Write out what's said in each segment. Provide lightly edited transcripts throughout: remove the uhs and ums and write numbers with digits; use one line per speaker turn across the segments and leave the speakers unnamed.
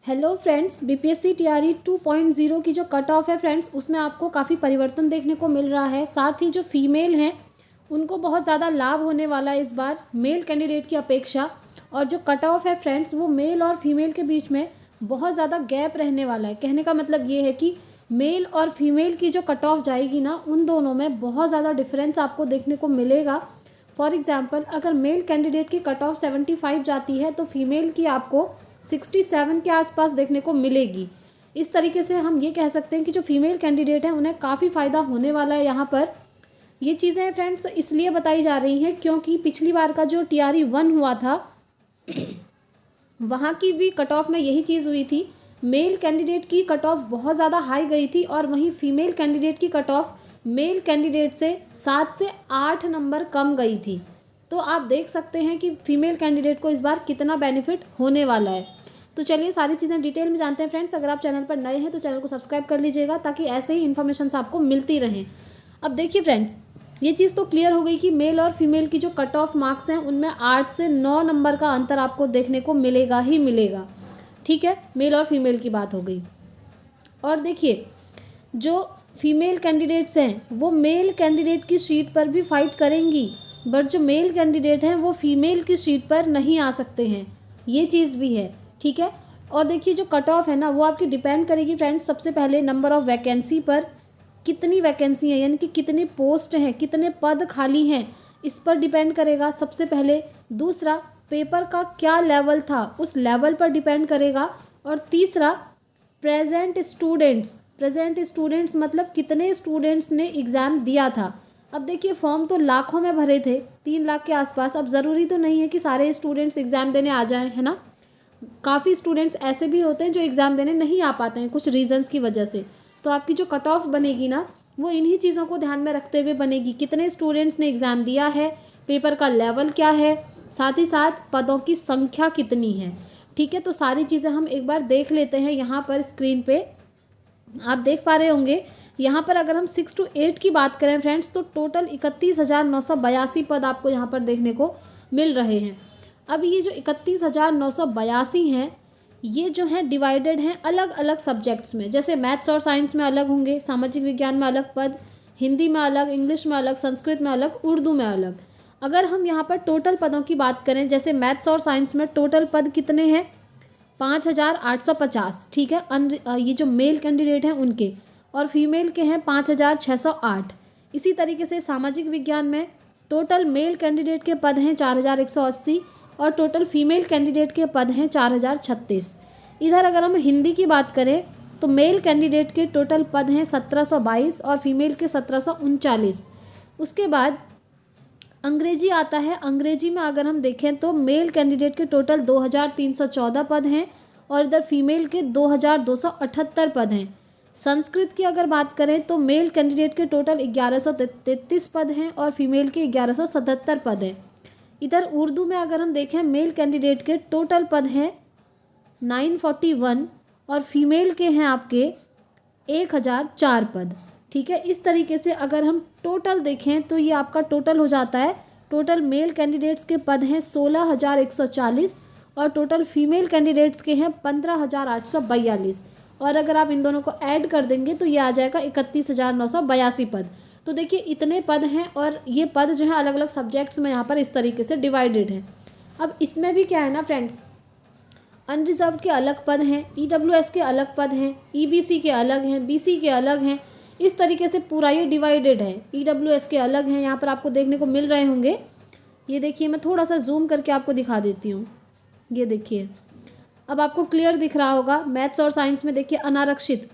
Hello friends, BPSC TRE 2.0 की जो cut off है फ्रेंड्स, उसमें आपको काफ़ी परिवर्तन देखने को मिल रहा है। साथ ही जो फीमेल हैं उनको बहुत ज़्यादा लाभ होने वाला है इस बार मेल कैंडिडेट की अपेक्षा। और जो कट ऑफ है फ्रेंड्स, वो मेल और फीमेल के बीच में बहुत ज़्यादा गैप रहने वाला है। कहने का मतलब ये है कि मेल और फीमेल की जो कट ऑफ जाएगी ना, उन दोनों में बहुत ज़्यादा डिफरेंस आपको देखने को मिलेगा। फॉर एग्जाम्पल, अगर मेल कैंडिडेट की कट ऑफ 75 जाती है तो फीमेल की आपको 67 के आसपास देखने को मिलेगी। इस तरीके से हम ये कह सकते हैं कि जो फीमेल कैंडिडेट हैं उन्हें काफ़ी फ़ायदा होने वाला है। यहाँ पर ये चीज़ें फ्रेंड्स इसलिए बताई जा रही हैं क्योंकि पिछली बार का जो टीआरई 1 हुआ था वहाँ की भी कट ऑफ में यही चीज़ हुई थी। मेल कैंडिडेट की कट ऑफ बहुत ज़्यादा हाई गई थी और वहीं फीमेल कैंडिडेट की कट ऑफ मेल कैंडिडेट से 7 से 8 नंबर कम गई थी। तो आप देख सकते हैं कि फीमेल कैंडिडेट को इस बार कितना बेनिफिट होने वाला है। तो चलिए सारी चीज़ें डिटेल में जानते हैं फ्रेंड्स। अगर आप चैनल पर नए हैं तो चैनल को सब्सक्राइब कर लीजिएगा ताकि ऐसे ही इन्फॉर्मेशन आपको मिलती रहें। अब देखिए फ्रेंड्स, ये चीज़ तो क्लियर हो गई कि मेल और फीमेल की जो कट ऑफ मार्क्स हैं उनमें 8 से 9 नंबर का अंतर आपको देखने को मिलेगा ही मिलेगा। ठीक है, मेल और फीमेल की बात हो गई। और देखिए, जो फीमेल कैंडिडेट्स हैं वो मेल कैंडिडेट की सीट पर भी फाइट करेंगी, बट जो मेल कैंडिडेट हैं वो फीमेल की सीट पर नहीं आ सकते हैं। ये चीज़ भी है। ठीक है, और देखिए जो कट ऑफ है ना, वो आपकी डिपेंड करेगी फ्रेंड्स सबसे पहले नंबर ऑफ़ वैकेंसी पर। कितनी वैकेंसी है यानी कि कितने पोस्ट हैं, कितने पद खाली हैं, इस पर डिपेंड करेगा सबसे पहले। दूसरा, पेपर का क्या लेवल था, उस लेवल पर डिपेंड करेगा। और तीसरा, प्रेजेंट स्टूडेंट्स मतलब कितने स्टूडेंट्स ने एग्ज़ाम दिया था। अब देखिए, फॉर्म तो लाखों में भरे थे, 3 लाख के आसपास। अब ज़रूरी तो नहीं है कि सारे स्टूडेंट्स एग्ज़ाम देने आ जाएं, है ना। काफ़ी स्टूडेंट्स ऐसे भी होते हैं जो एग्ज़ाम देने नहीं आ पाते हैं कुछ रीजंस की वजह से। तो आपकी जो कट ऑफ बनेगी ना, वो इन्हीं चीज़ों को ध्यान में रखते हुए बनेगी। कितने स्टूडेंट्स ने एग्ज़ाम दिया है, पेपर का लेवल क्या है, साथ ही साथ पदों की संख्या कितनी है। ठीक है, तो सारी चीज़ें हम एक बार देख लेते हैं। यहाँ पर स्क्रीन पे आप देख पा रहे होंगे। यहाँ पर अगर हम 6 to 8 की बात करें फ्रेंड्स, तो टोटल 31,982 पद आपको यहाँ पर देखने को मिल रहे हैं। अब ये जो 31,982 हैं, ये जो हैं डिवाइडेड हैं अलग अलग सब्जेक्ट्स में। जैसे मैथ्स और साइंस में अलग होंगे, सामाजिक विज्ञान में अलग पद, हिंदी में अलग, इंग्लिश में अलग, संस्कृत में अलग, उर्दू में अलग। अगर हम यहाँ पर टोटल पदों की बात करें, जैसे मैथ्स और साइंस में टोटल पद कितने हैं, 5,850। ठीक है, ये जो मेल कैंडिडेट हैं उनके, और फीमेल के हैं 5,608। इसी तरीके से सामाजिक विज्ञान में टोटल मेल कैंडिडेट के पद हैं 4,180 और टोटल फीमेल कैंडिडेट के पद हैं 4,036। इधर अगर हम हिंदी की बात करें तो मेल कैंडिडेट के टोटल पद हैं 1,722 और फीमेल के 1,739। उसके बाद अंग्रेजी आता है। अंग्रेजी में अगर हम देखें तो मेल कैंडिडेट के टोटल 2,314 पद हैं और इधर फीमेल के 2,278 पद हैं। संस्कृत की अगर बात करें तो मेल कैंडिडेट के टोटल 1,133 पद हैं और फीमेल के 1,177 पद हैं। इधर उर्दू में अगर हम देखें, मेल कैंडिडेट के टोटल पद हैं 941 और फीमेल के हैं आपके 1,004 पद। ठीक है, इस तरीके से अगर हम टोटल देखें तो ये आपका टोटल हो जाता है। टोटल मेल कैंडिडेट्स के पद हैं 16,140 और टोटल फीमेल कैंडिडेट्स के हैं 15,842। और अगर आप इन दोनों को ऐड कर देंगे तो ये आ जाएगा 31,982 पद। तो देखिए इतने पद हैं और ये पद जो है अलग अलग सब्जेक्ट्स में यहाँ पर इस तरीके से डिवाइडेड हैं। अब इसमें भी क्या है ना फ्रेंड्स, अनरिजर्व के अलग पद हैं, ईडब्ल्यूएस के अलग पद हैं, ईबीसी के अलग हैं, बीसी के अलग हैं। इस तरीके से पूरा ये डिवाइडेड है। ईडब्ल्यूएस के अलग हैं, यहाँ पर आपको देखने को मिल रहे होंगे। ये देखिए, मैं थोड़ा सा जूम करके आपको दिखा देती हूँ। ये देखिए, अब आपको क्लियर दिख रहा होगा। मैथ्स और साइंस में देखिए अनारक्षित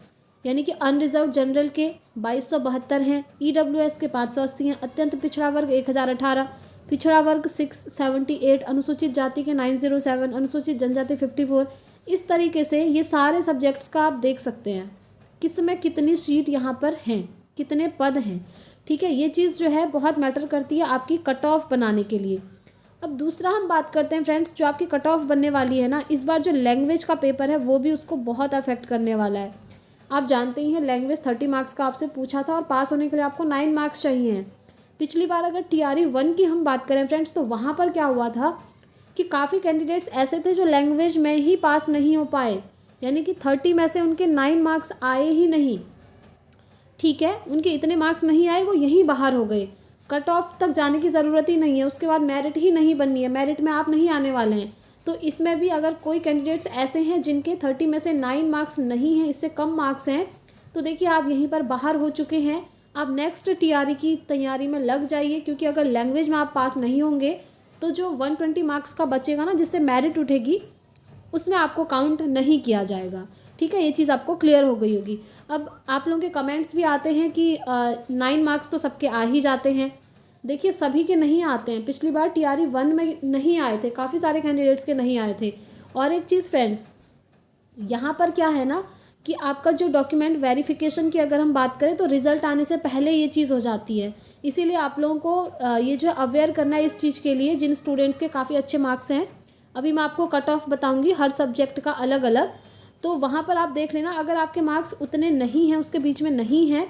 यानी कि अनरिजर्व जनरल के 2,272 हैं, ईडब्ल्यूएस के 580 हैं, अत्यंत पिछड़ा वर्ग 1,018, पिछड़ा वर्ग 678, अनुसूचित जाति के 907, अनुसूचित जनजाति 54। इस तरीके से ये सारे सब्जेक्ट्स का आप देख सकते हैं किस में कितनी सीट यहाँ पर हैं, कितने पद हैं। ठीक है, ये चीज़ जो है बहुत मैटर करती है आपकी कट ऑफ बनाने के लिए। अब दूसरा हम बात करते हैं फ्रेंड्स, जो आपकी कट ऑफ बनने वाली है ना, इस बार जो लैंग्वेज का पेपर है वो भी उसको बहुत अफेक्ट करने वाला है। आप जानते ही हैं लैंग्वेज 30 मार्क्स का आपसे पूछा था और पास होने के लिए आपको 9 मार्क्स चाहिए हैं। पिछली बार अगर टीआरई 1 की हम बात करें फ्रेंड्स, तो वहाँ पर क्या हुआ था कि काफ़ी कैंडिडेट्स ऐसे थे जो लैंग्वेज में ही पास नहीं हो पाए। यानी कि 30 में से उनके 9 मार्क्स आए ही नहीं, ठीक है, उनके इतने मार्क्स नहीं आए, वो यहीं बाहर हो गए, कट ऑफ तक जाने की ज़रूरत ही नहीं है, उसके बाद मेरिट ही नहीं बननी है, मेरिट में आप नहीं आने वाले हैं। तो इसमें भी अगर कोई कैंडिडेट्स ऐसे हैं जिनके 30 में से 9 मार्क्स नहीं हैं, इससे कम मार्क्स हैं, तो देखिए आप यहीं पर बाहर हो चुके हैं। आप नेक्स्ट टीआरई की तैयारी में लग जाइए, क्योंकि अगर लैंग्वेज में आप पास नहीं होंगे तो जो 120 मार्क्स का बचेगा ना, जिससे मेरिट उठेगी, उसमें आपको काउंट नहीं किया जाएगा, ठीक है। ये चीज़ आपको क्लियर हो गई होगी। अब आप लोगों के कमेंट्स भी आते हैं कि 9 मार्क्स तो सबके आ ही जाते हैं। देखिए सभी के नहीं आते हैं, पिछली बार टीआरई 1 में नहीं आए थे, काफ़ी सारे कैंडिडेट्स के नहीं आए थे। और एक चीज़ फ्रेंड्स, यहाँ पर क्या है ना कि आपका जो डॉक्यूमेंट वेरिफिकेशन की अगर हम बात करें तो रिज़ल्ट आने से पहले ये चीज़ हो जाती है। इसीलिए आप लोगों को ये जो अवेयर करना है इस चीज़ के लिए, जिन स्टूडेंट्स के काफ़ी अच्छे मार्क्स हैं। अभी मैं आपको कट ऑफ बताऊंगी हर सब्जेक्ट का अलग अलग, तो वहाँ पर आप देख लेना। अगर आपके मार्क्स उतने नहीं हैं, उसके बीच में नहीं हैं,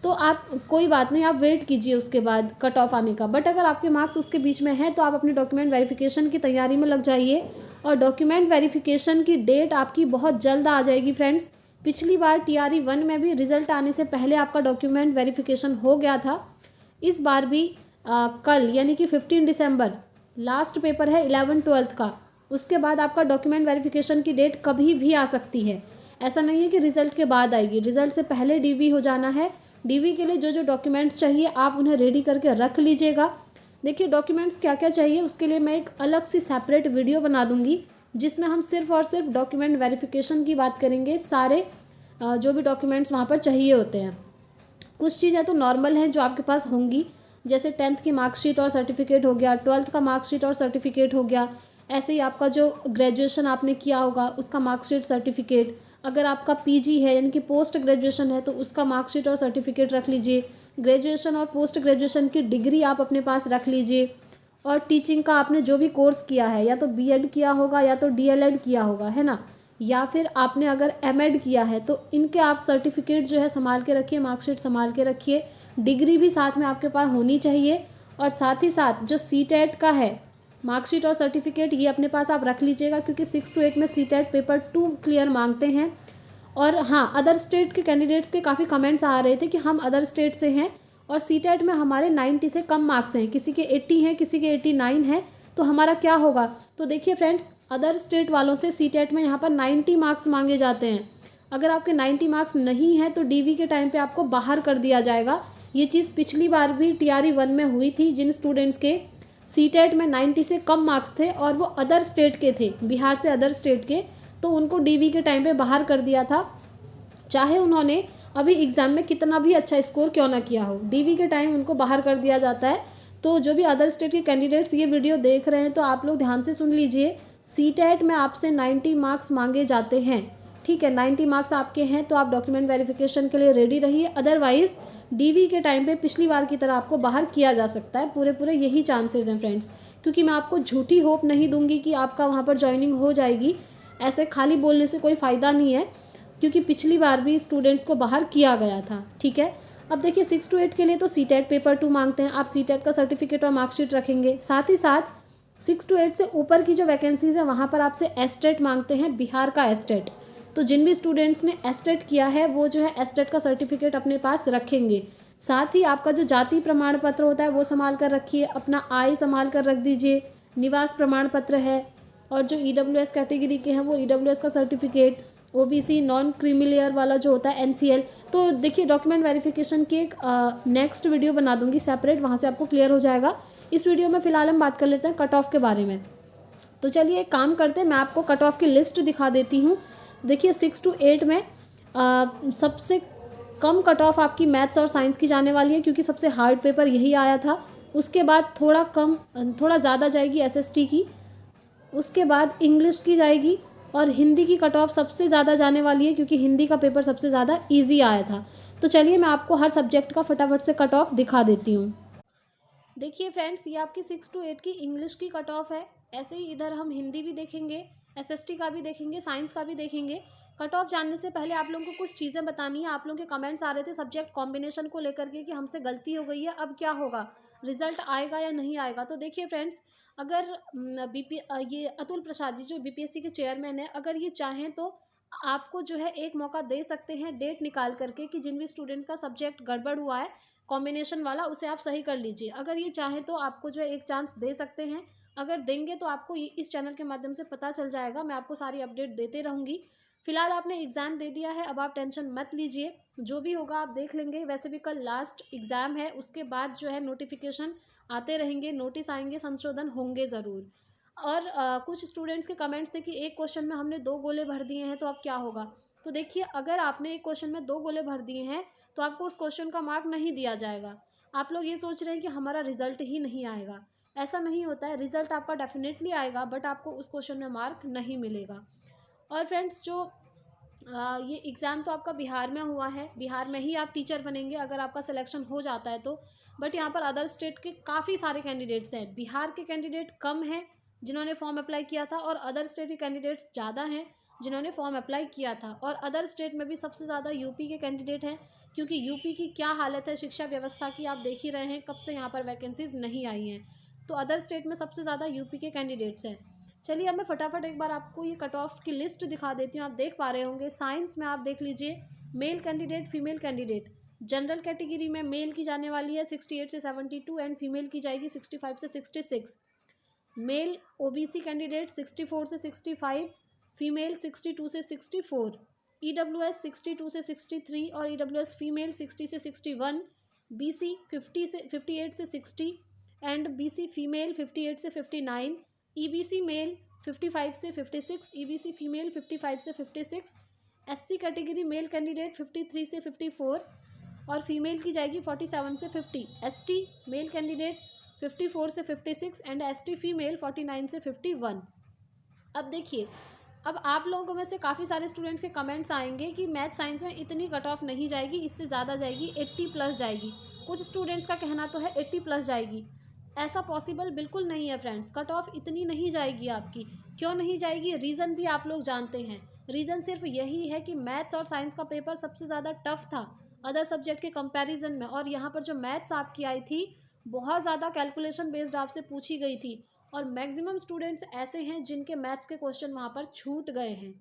तो आप कोई बात नहीं, आप वेट कीजिए उसके बाद कट ऑफ आने का। बट अगर आपके मार्क्स उसके बीच में हैं तो आप अपने डॉक्यूमेंट वेरिफिकेशन की तैयारी में लग जाइए। और डॉक्यूमेंट वेरिफिकेशन की डेट आपकी बहुत जल्द आ जाएगी फ्रेंड्स। पिछली बार टीआरई 1 में भी रिजल्ट आने से पहले आपका डॉक्यूमेंट वेरिफिकेशन हो गया था। इस बार भी कल यानी कि 15 दिसंबर लास्ट पेपर है 11-12 का, उसके बाद आपका डॉक्यूमेंट वेरिफिकेशन की डेट कभी भी आ सकती है। ऐसा नहीं है कि रिज़ल्ट के बाद आएगी, रिज़ल्ट से पहले डीवी हो जाना है। डीवी के लिए जो जो डॉक्यूमेंट्स चाहिए आप उन्हें रेडी करके रख लीजिएगा। देखिए डॉक्यूमेंट्स क्या क्या चाहिए उसके लिए मैं एक अलग सी सेपरेट वीडियो बना दूंगी, जिसमें हम सिर्फ और सिर्फ डॉक्यूमेंट वेरिफिकेशन की बात करेंगे। सारे जो भी डॉक्यूमेंट्स वहाँ पर चाहिए होते हैं, कुछ चीज़ें तो नॉर्मल हैं जो आपके पास होंगी, जैसे 10th की मार्कशीट और सर्टिफिकेट हो गया, 12th का मार्कशीट और सर्टिफिकेट हो गया। ऐसे ही आपका जो ग्रेजुएशन आपने किया होगा उसका मार्कशीट सर्टिफिकेट, अगर आपका पीजी है यानी कि पोस्ट ग्रेजुएशन है तो उसका मार्कशीट और सर्टिफिकेट रख लीजिए। ग्रेजुएशन और पोस्ट ग्रेजुएशन की डिग्री आप अपने पास रख लीजिए। और टीचिंग का आपने जो भी कोर्स किया है, या तो बीएड किया होगा या तो डीएलएड किया होगा, है ना, या फिर आपने अगर एमएड किया है, तो इनके आप सर्टिफिकेट जो है संभाल के रखिए, मार्कशीट संभाल के रखिए। डिग्री भी साथ में आपके पास होनी चाहिए। और साथ ही साथ जो सीटेट का है मार्कशीट और सर्टिफिकेट, ये अपने पास आप रख लीजिएगा, क्योंकि 6 to 8 में सीटेट पेपर 2 क्लियर मांगते हैं। और हाँ, अदर स्टेट के कैंडिडेट्स के काफ़ी कमेंट्स आ रहे थे कि हम अदर स्टेट से हैं और सीटेट में हमारे 90 से कम मार्क्स हैं, किसी के 80 हैं, किसी के 89 हैं, तो हमारा क्या होगा। तो देखिए फ्रेंड्स, अदर स्टेट वालों से सीटेट में यहाँ पर 90 मार्क्स मांगे जाते हैं। अगर आपके 90 मार्क्स नहीं हैं तो डीवी के टाइम पे आपको बाहर कर दिया जाएगा। ये चीज़ पिछली बार भी टीआरई 1 में हुई थी, जिन स्टूडेंट्स के सीटेट में 90 से कम मार्क्स थे और वो अदर स्टेट के थे, बिहार से अदर स्टेट के, तो उनको डीवी के टाइम पे बाहर कर दिया था। चाहे उन्होंने अभी एग्ज़ाम में कितना भी अच्छा स्कोर क्यों ना किया हो, डीवी के टाइम उनको बाहर कर दिया जाता है। तो जो भी अदर स्टेट के कैंडिडेट्स ये वीडियो देख रहे हैं तो आप लोग ध्यान से सुन लीजिए। सीटेट में आपसे 90 मार्क्स मांगे जाते हैं, ठीक है। 90 मार्क्स आपके हैं तो आप डॉक्यूमेंट वेरिफिकेशन के लिए रेडी रहिए। अदरवाइज़ डीवी के टाइम पे पिछली बार की तरह आपको बाहर किया जा सकता है। पूरे पूरे यही चांसेस हैं फ्रेंड्स, क्योंकि मैं आपको झूठी होप नहीं दूंगी कि आपका वहाँ पर ज्वाइनिंग हो जाएगी। ऐसे खाली बोलने से कोई फ़ायदा नहीं है, क्योंकि पिछली बार भी स्टूडेंट्स को बाहर किया गया था, ठीक है। अब देखिए 6 to 8 के लिए तो सीटेट पेपर 2 मांगते हैं, आप सीटेट का सर्टिफिकेट और मार्कशीट रखेंगे। साथ ही साथ 6 to 8 से ऊपर की जो वैकेंसीज़ है वहाँ पर आपसे एस्टेट मांगते हैं, बिहार का एस्टेट। तो जिन भी स्टूडेंट्स ने एस्टेट किया है वो जो है एस्टेट का सर्टिफिकेट अपने पास रखेंगे। साथ ही आपका जो जाति प्रमाण पत्र होता है वो संभाल कर रखिए, अपना आय संभाल कर रख दीजिए, निवास प्रमाण पत्र है, और जो ईडब्ल्यूएस कैटेगरी के हैं वो ईडब्ल्यूएस का certificate, OBC non creamy layer वाला जो होता है एनसीएल। तो देखिए डॉक्यूमेंट वेरिफिकेशन की एक नेक्स्ट वीडियो बना दूंगी सेपरेट, वहाँ से आपको क्लियर हो जाएगा। इस वीडियो में फ़िलहाल हम बात कर लेते हैं कट ऑफ के बारे में। तो चलिए एक काम करते हैं, मैं आपको कट ऑफ की लिस्ट दिखा देती हूँ। देखिए 6 to 8 में सबसे कम कट ऑफ आपकी मैथ्स और साइंस की जाने वाली है, क्योंकि सबसे हार्ड पेपर यही आया था। उसके बाद थोड़ा ज़्यादा जाएगी एसएसटी की, उसके बाद इंग्लिश की जाएगी, और हिंदी की कट ऑफ सबसे ज़्यादा जाने वाली है, क्योंकि हिंदी का पेपर सबसे ज़्यादा ईजी आया था। तो चलिए मैं आपको हर सब्जेक्ट का फटाफट से कट ऑफ दिखा देती हूँ। देखिए फ्रेंड्स, ये आपकी 6 to 8 की इंग्लिश की कट ऑफ है। ऐसे ही इधर हम हिंदी भी देखेंगे, एसएसटी का भी देखेंगे, साइंस का भी देखेंगे। कट ऑफ जानने से पहले आप लोगों को कुछ चीज़ें बतानी है। आप लोगों के कमेंट्स आ रहे थे सब्जेक्ट कॉम्बिनेशन को लेकर के कि हमसे गलती हो गई है, अब क्या होगा, रिजल्ट आएगा या नहीं आएगा। तो देखिए फ्रेंड्स, अगर ये अतुल प्रसाद जी जो बीपीएससी के चेयरमैन है, अगर ये चाहें तो आपको जो है एक मौका दे सकते हैं डेट निकाल करके कि जिन भी स्टूडेंट्स का सब्जेक्ट गड़बड़ हुआ है कॉम्बिनेशन वाला, उसे आप सही कर लीजिए। अगर ये चाहें तो आपको जो है एक चांस दे सकते हैं। अगर देंगे तो आपको इस चैनल के माध्यम से पता चल जाएगा, मैं आपको सारी अपडेट देते रहूँगी। फिलहाल आपने एग्ज़ाम दे दिया है, अब आप टेंशन मत लीजिए, जो भी होगा आप देख लेंगे। वैसे भी कल लास्ट एग्ज़ाम है, उसके बाद जो है नोटिफिकेशन आते रहेंगे, नोटिस आएंगे, संशोधन होंगे ज़रूर। और कुछ स्टूडेंट्स के कमेंट्स थे कि एक क्वेश्चन में हमने 2 गोले भर दिए हैं तो अब क्या होगा। तो देखिए, अगर आपने एक क्वेश्चन में 2 गोले भर दिए हैं तो आपको उस क्वेश्चन का मार्क नहीं दिया जाएगा। आप लोग ये सोच रहे हैं कि हमारा रिजल्ट ही नहीं आएगा, ऐसा नहीं होता है। रिजल्ट आपका डेफिनेटली आएगा, बट आपको उस क्वेश्चन में मार्क नहीं मिलेगा। और फ्रेंड्स, जो ये एग्ज़ाम तो आपका बिहार में हुआ है, बिहार में ही आप टीचर बनेंगे अगर आपका सिलेक्शन हो जाता है तो। बट यहाँ पर अदर स्टेट के काफ़ी सारे कैंडिडेट्स हैं। बिहार के कैंडिडेट कम हैं जिन्होंने फॉर्म अप्लाई किया था, और अदर स्टेट के कैंडिडेट्स ज़्यादा हैं जिन्होंने फॉर्म अप्लाई किया था। और अदर स्टेट में भी सबसे ज़्यादा यूपी के कैंडिडेट हैं, क्योंकि यूपी की क्या हालत है शिक्षा व्यवस्था की, आप देख ही रहे हैं, कब से यहाँ पर वैकेंसीज़ नहीं आई हैं। तो अदर स्टेट में सबसे ज़्यादा यूपी के कैंडिडेट्स हैं। चलिए, अब मैं फटाफट एक बार आपको ये कट ऑफ की लिस्ट दिखा देती हूँ। आप देख पा रहे होंगे, साइंस में आप देख लीजिए, male candidate, female candidate. General category में मेल की जाने वाली है 68 से 72 एंड फीमेल की जाएगी 65 से 66। मेल ओबीसी कैंडिडेट 64 से 65, फीमेल 62 से 64, ईडब्ल्यूएस 62 से 63 और ईडब्ल्यूएस फीमेल 60 से 61, बीसी 50 से 58 से 60 एंड बीसी फीमेल 58 से 59, ईबीसी मेल 55 से 56, ईबीसी फीमेल 55 से 56, एससी कैटेगरी मेल कैंडिडेट 53 से 54 और फीमेल की जाएगी 47 से 50, एसटी मेल कैंडिडेट 54 से 56 एंड एसटी फीमेल 49 से 51। अब देखिए, अब आप लोगों में से काफ़ी सारे स्टूडेंट्स के कमेंट्स आएंगे कि मैथ साइंस में इतनी कट ऑफ नहीं जाएगी, इससे ज़्यादा जाएगी, 80 प्लस जाएगी। कुछ स्टूडेंट्स का कहना तो है 80 प्लस जाएगी। ऐसा पॉसिबल बिल्कुल नहीं है फ्रेंड्स, कट ऑफ इतनी नहीं जाएगी आपकी। क्यों नहीं जाएगी, रीज़न भी आप लोग जानते हैं। रीज़न सिर्फ यही है कि मैथ्स और साइंस का पेपर सबसे ज़्यादा टफ था अदर सब्जेक्ट के कंपैरिजन में, और यहाँ पर जो मैथ्स आपकी आई थी बहुत ज़्यादा कैलकुलेशन बेस्ड आपसे पूछी गई थी, और मैक्सिमम स्टूडेंट्स ऐसे हैं जिनके मैथ्स के क्वेश्चन वहाँ पर छूट गए हैं।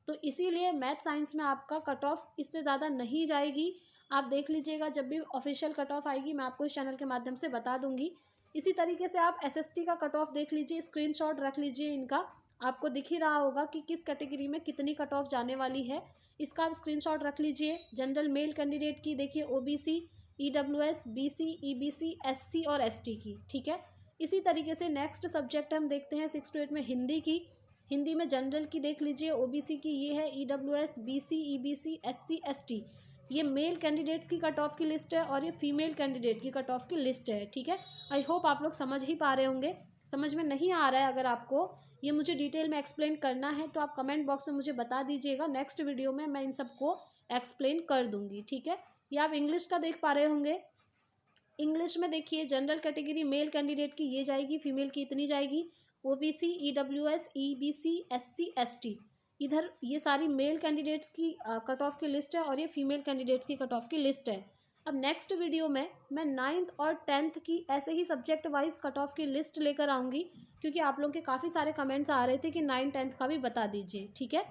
तो इसीलिए मैथ साइंस में आपका कट ऑफ इससे ज़्यादा नहीं जाएगी। आप देख लीजिएगा, जब भी ऑफिशियल कट ऑफ आएगी मैं आपको इस चैनल के माध्यम से बता दूंगी। इसी तरीके से आप एसएसटी का कट ऑफ देख लीजिए, स्क्रीनशॉट रख लीजिए इनका, आपको दिख ही रहा होगा कि किस कैटेगरी में कितनी कट ऑफ जाने वाली है। इसका आप स्क्रीनशॉट रख लीजिए। जनरल मेल कैंडिडेट की देखिए, OBC, EWS, BC, EBC, SC और एसटी की, ठीक है। इसी तरीके से नेक्स्ट सब्जेक्ट हम देखते हैं 6 to 8 में हिंदी की। हिंदी में जनरल की देख लीजिए, ओबीसी की ये है, EWS, BC, EBC, SC, ST. ये मेल कैंडिडेट्स की कट ऑफ की लिस्ट है और ये फीमेल कैंडिडेट की कट ऑफ की लिस्ट है, ठीक है। आई होप आप लोग समझ ही पा रहे होंगे। समझ में नहीं आ रहा है, अगर आपको ये मुझे डिटेल में एक्सप्लेन करना है तो आप कमेंट बॉक्स में मुझे बता दीजिएगा, नेक्स्ट वीडियो में मैं इन सबको एक्सप्लेन कर दूंगी, ठीक है। ये आप इंग्लिश का देख पा रहे होंगे। इंग्लिश में देखिए, जनरल कैटेगरी मेल कैंडिडेट की ये जाएगी, फीमेल की इतनी जाएगी, OBC, EWS, EBC, SC, ST. इधर ये सारी मेल कैंडिडेट्स की कट ऑफ की लिस्ट है और ये फीमेल कैंडिडेट्स की कट ऑफ की लिस्ट है। अब नेक्स्ट वीडियो में मैं 9th और 10th की ऐसे ही सब्जेक्ट वाइज कट ऑफ की लिस्ट लेकर आऊँगी, क्योंकि आप लोगों के काफ़ी सारे कमेंट्स आ रहे थे कि 9th 10th का भी बता दीजिए, ठीक है।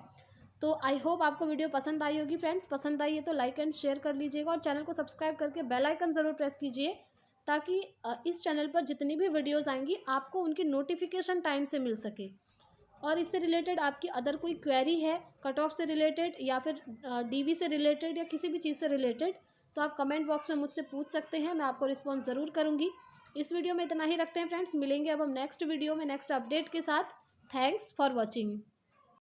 तो आई होप आपको वीडियो पसंद आई होगी फ्रेंड्स। पसंद आई है तो लाइक एंड शेयर कर लीजिएगा और चैनल को सब्सक्राइब करके बेल आइकन ज़रूर प्रेस कीजिए, ताकि इस चैनल पर जितनी भी वीडियोस आएंगी आपको उनकी नोटिफिकेशन टाइम से मिल सके। और इससे रिलेटेड आपकी अदर कोई क्वेरी है कट ऑफ से रिलेटेड या फिर डीवी से रिलेटेड या किसी भी चीज़ से रिलेटेड, तो आप कमेंट बॉक्स में मुझसे पूछ सकते हैं, मैं आपको रिस्पॉन्स ज़रूर करूँगी। इस वीडियो में इतना ही रखते हैं फ्रेंड्स, मिलेंगे अब हम नेक्स्ट वीडियो में नेक्स्ट अपडेट के साथ। Thanks for watching.